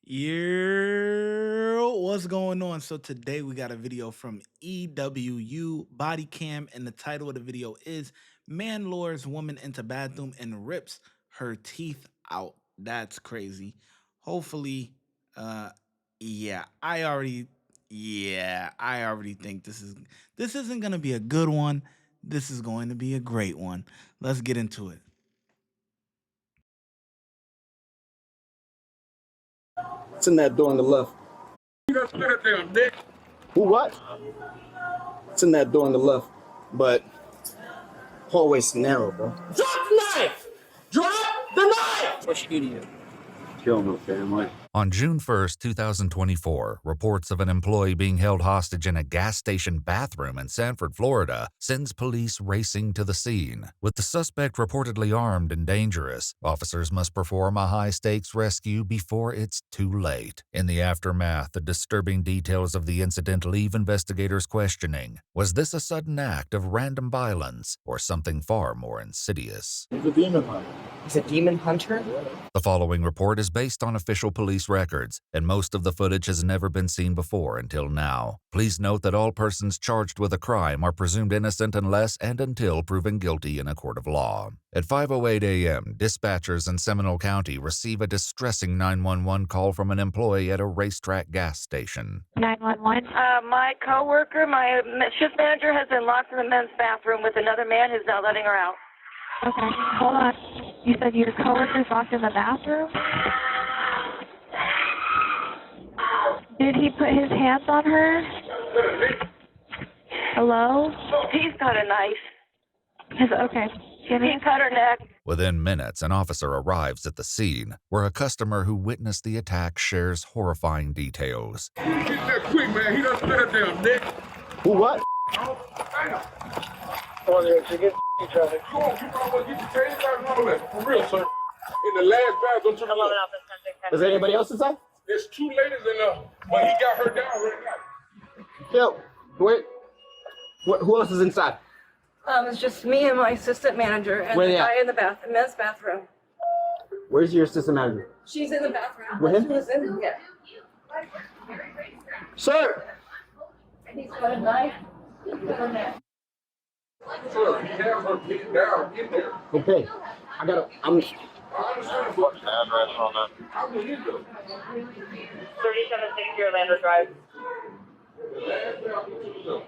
Yeah, what's going on? So today we got a video from EWU Body Cam, and the title of the video is "Man Lures Woman into Bathroom and Rips Her Teeth Out." That's crazy. Hopefully, uh, yeah, I already think this isn't gonna be a good one. This is going to be a great one. Let's get into it. It's in that door on the left. You done spit it down, Nick. Who what? It's in that door on the left, but hallway's narrow, bro. Drop the knife! Drop the knife! What's she do to you? Kill no family. On June 1st, 2024, reports of an employee being held hostage in a gas station bathroom in Sanford, Florida, sends police racing to the scene. With the suspect reportedly armed and dangerous, officers must perform a high-stakes rescue before it's too late. In the aftermath, the disturbing details of the incident leave investigators questioning, was this a sudden act of random violence or something far more insidious? He's a demon hunter. He's a demon hunter? The following report is based on official police records, and most of the footage has never been seen before until now. Please note that all persons charged with a crime are presumed innocent unless and until proven guilty in a court of law. At 5:08 a.m., dispatchers in Seminole County receive a distressing 911 call from an employee at a racetrack gas station. 911. My coworker, my shift manager, has been locked in the men's bathroom with another man who's not letting her out. Okay, hold on. You said your coworker's locked in the bathroom? Did he put his hands on her? Hello? He's got a knife. Okay. Give me He cut her neck. Within minutes, an officer arrives at the scene, where a customer who witnessed the attack shares horrifying details. Get that quick, man. He done spit it down, Nick. Who what? Damn. Come on, Eric, get traffic. Come on, get your taser out and all that. For real, sir. In the last bathroom to the left. Is there anybody else inside? There's two ladies in there, but he got her down right now. Yo, wait. Who else is inside? It's just me and my assistant manager and Where the they guy at? in the men's bathroom. Where's your assistant manager? She's in the bathroom. With him? She's in yeah. Sir! He's got a knife. He's got her neck. Sir, he has her pinned down in there. Okay. I'm... I understand. What's the address on that? I believe it. 3760 Orlando Drive. The last bathroom to the left.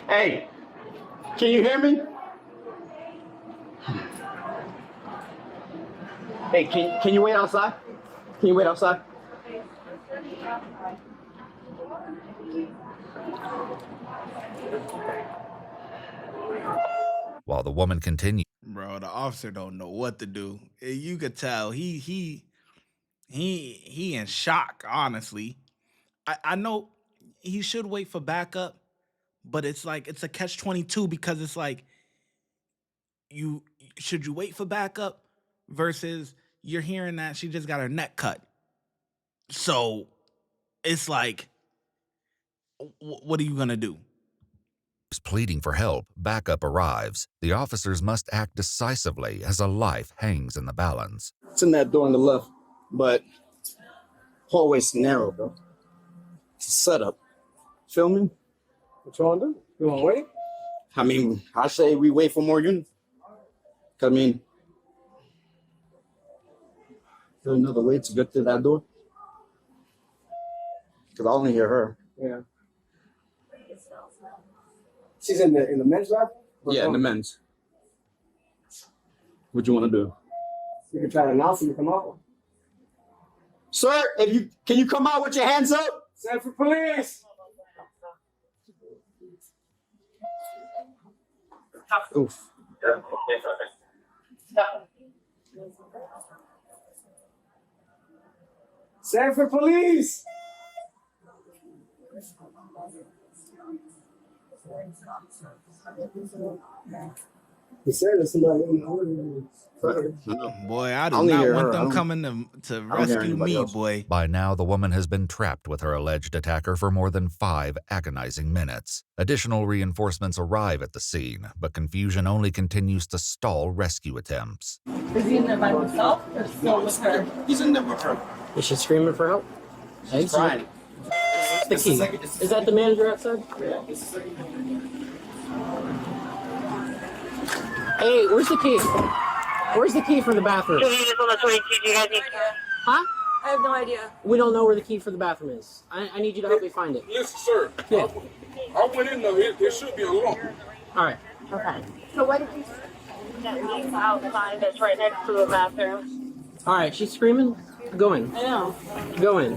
Hey! Can you hear me? Hey, can you wait outside? Can you wait outside? While the woman continues, Bro, the officer don't know what to do. You could tell he in shock, honestly. I know he should wait for backup, but it's like it's a catch-22 because it's like you wait for backup versus you're hearing that she just got her neck cut. So it's like what are you going to do? pleading for help, backup arrives. The officers must act decisively as a life hangs in the balance. It's in that door on the left, but hallway's narrow, bro. It's a setup. Feel me? What you want to do? You want to wait? I mean, I say we wait for more units. I mean, is there another way to get to that door? Because I only hear her. Yeah. She's in the men's bathroom? Yeah, in the men's. What you want to do? You can try to announce him to come out. Sir, can you come out with your hands up? Send for police! Oof. Send for police! He said there's somebody in the room. Boy, I do only not hear want her. I them don't- coming to I don't hear rescue anybody me, else. boy. By now, the woman has been trapped with her alleged attacker for more than 5 agonizing minutes. Additional reinforcements arrive at the scene, but confusion only continues to stall rescue attempts. Is he in there by himself or still with her? He's in there with her. Is she screaming for help? She's crying. The key. Is that the manager outside? Hey, where's the key? Where's the key for the bathroom? Huh? I have no idea. We don't know where the key for the bathroom is. I need you to help me find it. Listen, sir. Yeah. I went in there. It should be unlocked. All right. Okay. So what did you say? That he's outside that's right next to the bathroom. All right, she's screaming. Go in. I know. Go in.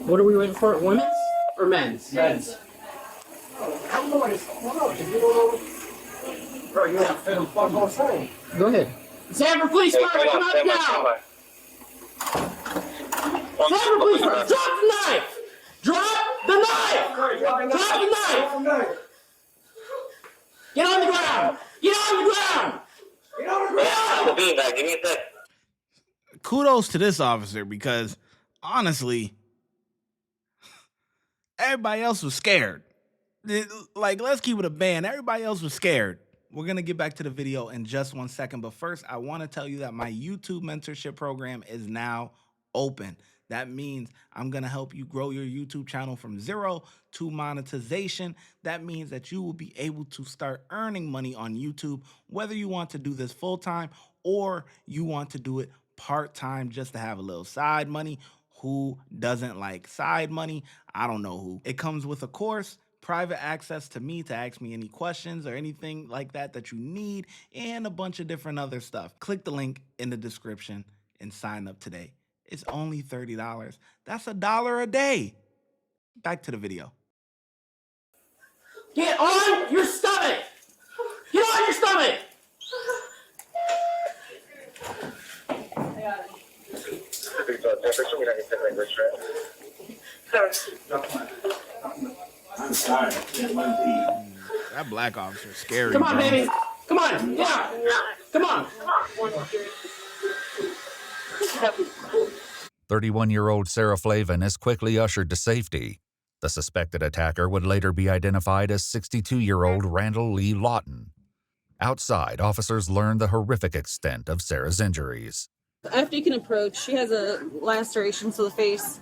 What are we waiting for? Women's or men's? Men's. Bro, you have to fit him fuck on saying. Go ahead. Sanford Police Department, come out now! Sanford Police Department, drop the knife! Drop the knife! Drop the knife! Get on the ground! Get on the ground! Get on the ground! Kudos to this officer because honestly, everybody else was scared. Like, let's keep it a band. Everybody else was scared. We're going to get back to the video in just 1 second. But first, I want to tell you that my YouTube mentorship program is now open. That means I'm going to help you grow your YouTube channel from 0 to monetization. That means that you will be able to start earning money on YouTube, whether you want to do this full time or you want to do it part-time just to have a little side money. Who doesn't like side money? I don't know who. It comes with a course, private access to me to ask me any questions or anything like that that you need, and a bunch of different other stuff. Click the link in the description and sign up today. It's only $30. That's $1 a day. Back to the video. Get on your stomach! Get on your stomach! That black officer is scary. Come on, bro. baby! Come on! Yeah! Come on! 31-year-old Sarah Flavin is quickly ushered to safety. The suspected attacker would later be identified as 62-year-old Randall Lee Lawton. Outside, officers learned the horrific extent of Sarah's injuries. After you can approach, she has a laceration to the face.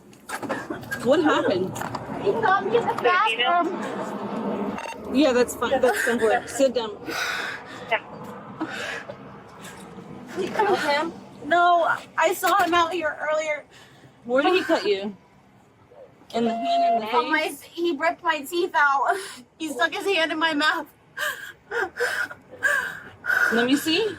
What happened? You come to the bathroom. Yeah, that's fine. That's simpler. Sit down. You cut him? No, I saw him out here earlier. Where did he cut you? In the hand and the face? He ripped my teeth out. He stuck his hand in my mouth. Let me see.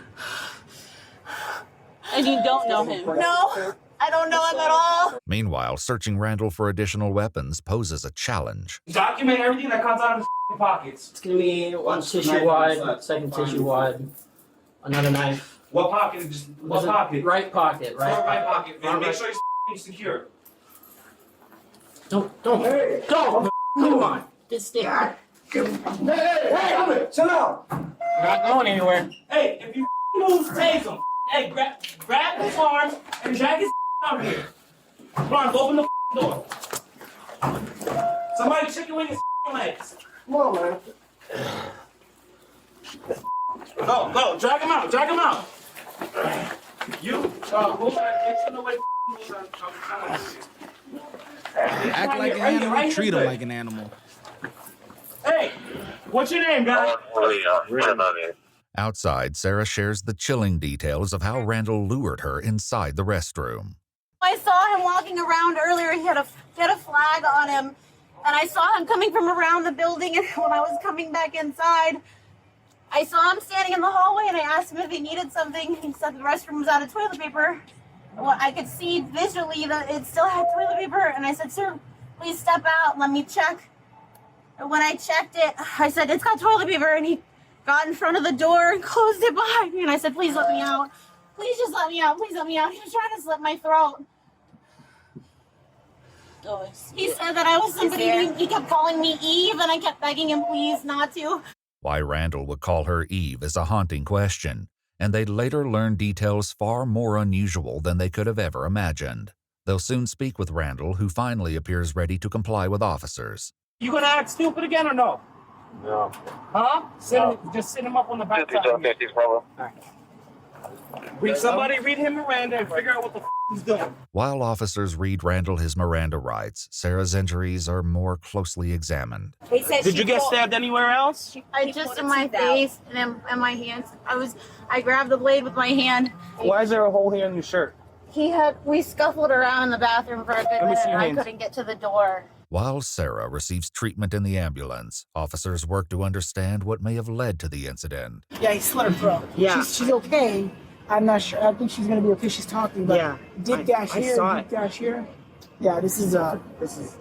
And you don't know him? No, I don't know him at all. Meanwhile, searching Randall for additional weapons poses a challenge. Document everything that comes out of his pockets. It's gonna be one tissue wide, second tissue wide, another knife. What pocket? What pocket? Right pocket, right? Right pocket. And make Right. sure he's secure. Don't, come on. Just stay. Hey, come here, chill out. You're not going anywhere. Hey, if you move, tase him. Hey, grab his arms and drag his out here. Come on, open the door. Somebody check it with his legs. Come on, man. Go, drag him out, You, move back, make sure nobody moves on. Act like an animal, treat him like an animal. Hey, what's your name, guy? Outside, Sarah shares the chilling details of how Randall lured her inside the restroom. I saw him walking around earlier. He had a flag on him, and I saw him coming from around the building. And when I was coming back inside, I saw him standing in the hallway, and I asked him if he needed something. He said the restroom was out of toilet paper. Well, I could see visually that it still had toilet paper, and I said, "Sir, please step out. Let me check." And when I checked it, I said, "It's got toilet paper," and he got in front of the door and closed it behind me. And I said, "Please let me out. Please just let me out. Please let me out." He was trying to slit my throat. He said that I was somebody. He kept calling me Eve, and I kept begging him please not to. Why Randall would call her Eve is a haunting question, and they'd later learn details far more unusual than they could have ever imagined. They'll soon speak with Randall, who finally appears ready to comply with officers. You gonna act stupid again or no? No. Huh? Just sit him up on the back side. All right. Somebody read him Miranda and figure out what the he's doing. While officers read Randall his Miranda rights, Sarah's injuries are more closely examined. Did you get stabbed anywhere else? I just in my face and in my hands. I grabbed the blade with my hand. Why is there a hole here in your shirt? We scuffled around in the bathroom for a good Let me minute see your and I hands. couldn't get to the door. While Sarah receives treatment in the ambulance, officers work to understand what may have led to the incident. Yeah, he slit her throat. Yeah. She's okay. I'm not sure. I think she's gonna be okay. She's talking, but Yeah. deep dash I here, saw deep dash here. Yeah, this is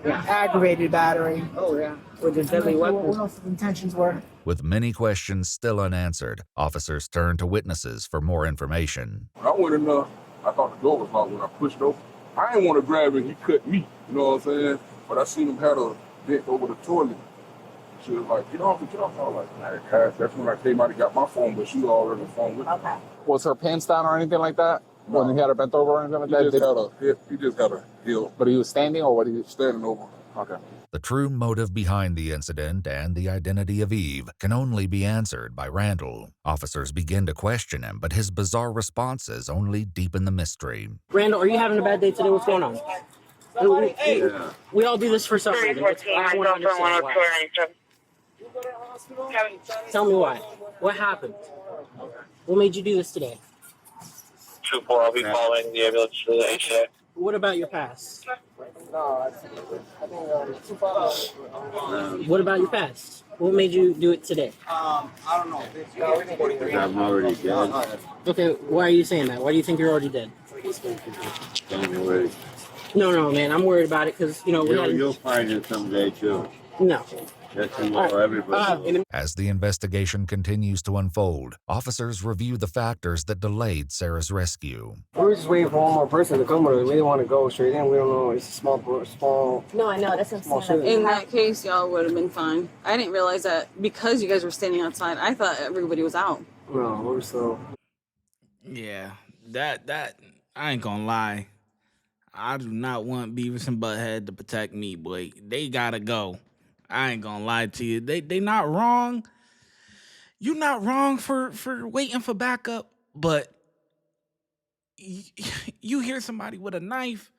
aggravated battery. Oh yeah. With a deadly What weapon. else the intentions were? With many questions still unanswered, officers turn to witnesses for more information. When I went in there, I thought the door was locked when I pushed over. I didn't want to grab it, he cut me, you know what I'm saying? But I seen him had a dent over the toilet. She was like, get off. I was like, nah, that's when I came out and got my phone, but she was already on the phone with me. Okay. Was her pants down or anything like that? No. When he had her bent over or anything like that? He just had a heel. But he was standing or what he was Standing over. Okay. The true motive behind the incident and the identity of Eve can only be answered by Randall. Officers begin to question him, but his bizarre responses only deepen the mystery. Randall, are you having a bad day today? What's going on? We all do this for some reason. I wanna understand why. Tell me why. What happened? What made you do this today? 2-4, I'll be following the ambulance to the HCA. What about your past? What about your past? What made you do it today? I don't know. I'm already dead. Okay, why are you saying that? Why do you think you're already dead? Anyway, No, man, I'm worried about it because, you'll find it someday too. No. That's tomorrow, everybody. As the investigation continues to unfold, officers review the factors that delayed Sarah's rescue. We were just waiting for one more person to come with us. We didn't want to go straight in. We don't know. It's a small. No, I know. That's Small insane. city. In that case, y'all would have been fine. I didn't realize that because you guys were standing outside. I thought everybody was out. No, we're still. Yeah, that I ain't gonna lie. I do not want Beavis and Butthead to protect me, boy. They gotta go. I ain't gonna lie to you. They not wrong. You not wrong for waiting for backup, but you hear somebody with a knife,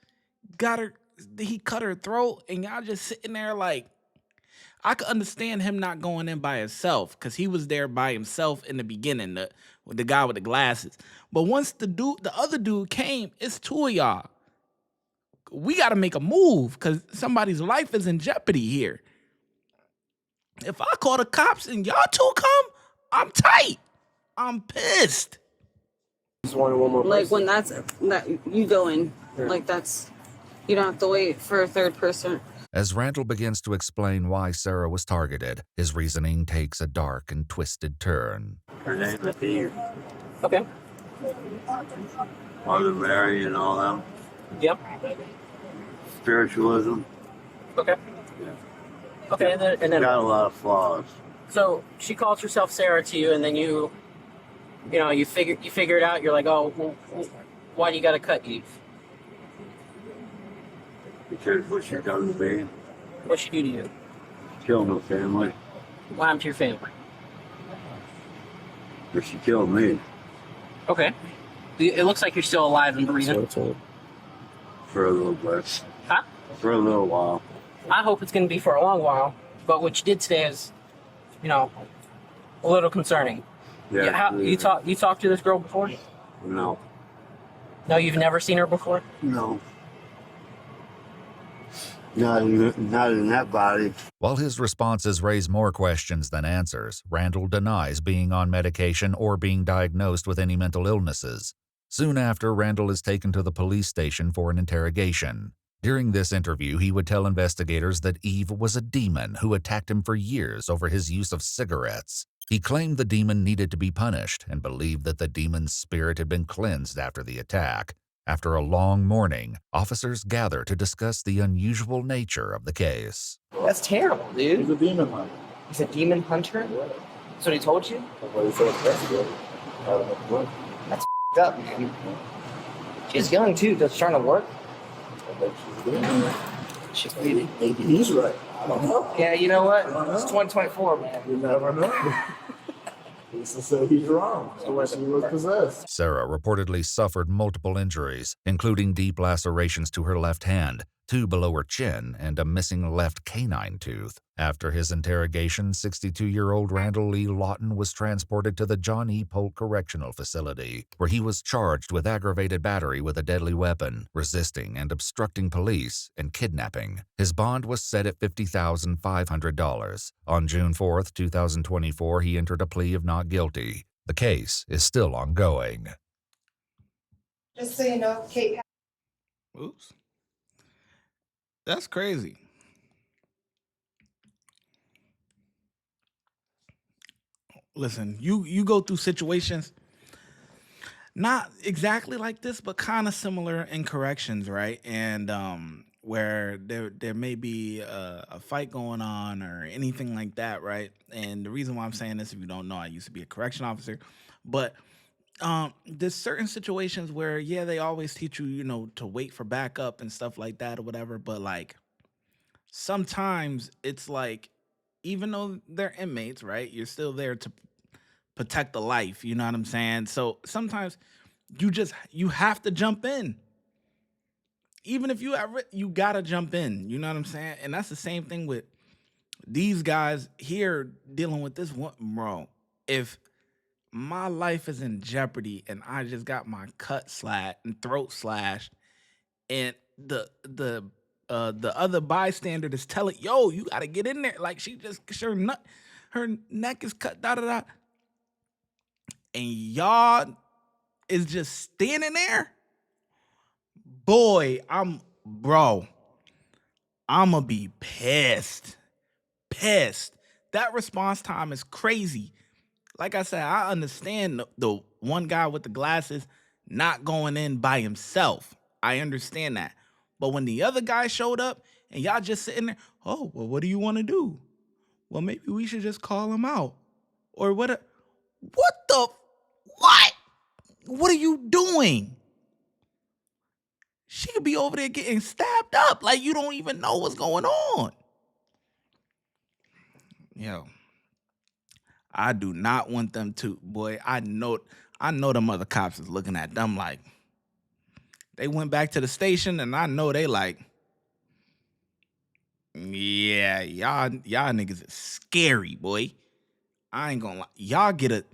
he cut her throat, and y'all just sitting there like, I could understand him not going in by himself, because he was there by himself in the beginning, the guy with the glasses. But once the other dude came, it's two of y'all. We gotta make a move, because somebody's life is in jeopardy here. If I call the cops and y'all two come, I'm tight. I'm pissed. Just wanted one more. Like person. when that you go in, like that's you don't have to wait for a third person. As Randall begins to explain why Sarah was targeted, his reasoning takes a dark and twisted turn. Her name is Eve. Okay. Mother Mary and all them. Yep. Spiritualism. Okay. Okay, and then Got a lot of flaws. so she calls herself Sarah to you, and then you figure it out. You're like, oh, well, why do you got to cut Eve? Because what she done to me, What'd she do to you? killed my family. What happened to your family? But she killed me Okay. It looks like you're still alive and breathing. for a little bit. Huh? For a little while. I hope it's going to be for a long while. But what you did today is, a little concerning. Yeah. You talked to this girl before? No. No, you've never seen her before? No. Not in that body. While his responses raise more questions than answers, Randall denies being on medication or being diagnosed with any mental illnesses. Soon after, Randall is taken to the police station for an interrogation. During this interview, he would tell investigators that Eve was a demon who attacked him for years over his use of cigarettes. He claimed the demon needed to be punished and believed that the demon's spirit had been cleansed after the attack. After a long morning, officers gather to discuss the unusual nature of the case. That's terrible, dude. He's a demon hunter. He's a demon hunter? That's what he told you? Well, he said investigated. That's up, man. She's young too. Just trying to work. She's maybe He's right. I don't know. Yeah, you know what? It's 2024, man. You never know. Lisa said he's wrong. She was possessed. Sarah reportedly suffered multiple injuries, including deep lacerations to her left hand, 2 below her chin, and a missing left canine tooth. After his interrogation, 62-year-old Randall Lee Lawton was transported to the John E. Polk Correctional Facility, where he was charged with aggravated battery with a deadly weapon, resisting and obstructing police, and kidnapping. His bond was set at $50,500. On June 4, 2024, he entered a plea of not guilty. The case is still ongoing. Just so you know, Kate. Oops. That's crazy. Listen, you go through situations not exactly like this, but kind of similar in corrections, right? And where there may be a fight going on or anything like that, right? And the reason why I'm saying this, if you don't know, I used to be a correction officer, but there's certain situations where yeah, they always teach you, you know, to wait for backup and stuff like that or whatever, but like sometimes it's like even though they're inmates, right? You're still there to protect the life, you know what I'm saying? So sometimes you have to jump in. Even if you gotta jump in, you know what I'm saying? And that's the same thing with these guys here dealing with this one, bro. If my life is in jeopardy and I just got my cut slashed and throat slashed, and the other bystander is telling, yo, you gotta get in there. Like she just her neck is cut, da da da. And y'all is just standing there. Boy, I'ma be pissed. Pissed. That response time is crazy. Like I said, I understand the one guy with the glasses not going in by himself. I understand that. But when the other guy showed up and y'all just sitting there, oh, well, what do you want to do? Well, maybe we should just call him out. Or what the what? What are you doing? She could be over there getting stabbed up like you don't even know what's going on. Yo, I do not want them to, boy. I know them other cops is looking at them like they went back to the station, and I know they like, yeah, y'all niggas is scary, boy. I ain't gonna lie. Y'all get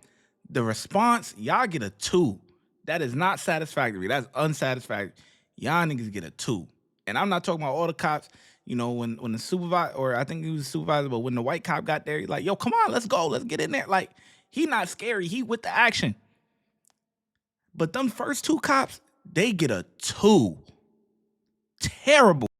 the response, y'all get a 2. That is not satisfactory. That's unsatisfactory. Y'all niggas get a 2. And I'm not talking about all the cops, you know, when the supervisor, or I think he was a supervisor, but when the white cop got there, he's like, yo, come on, let's go. Let's get in there. Like, he not scary. He with the action. But them first 2 cops, they get a 2. Terrible.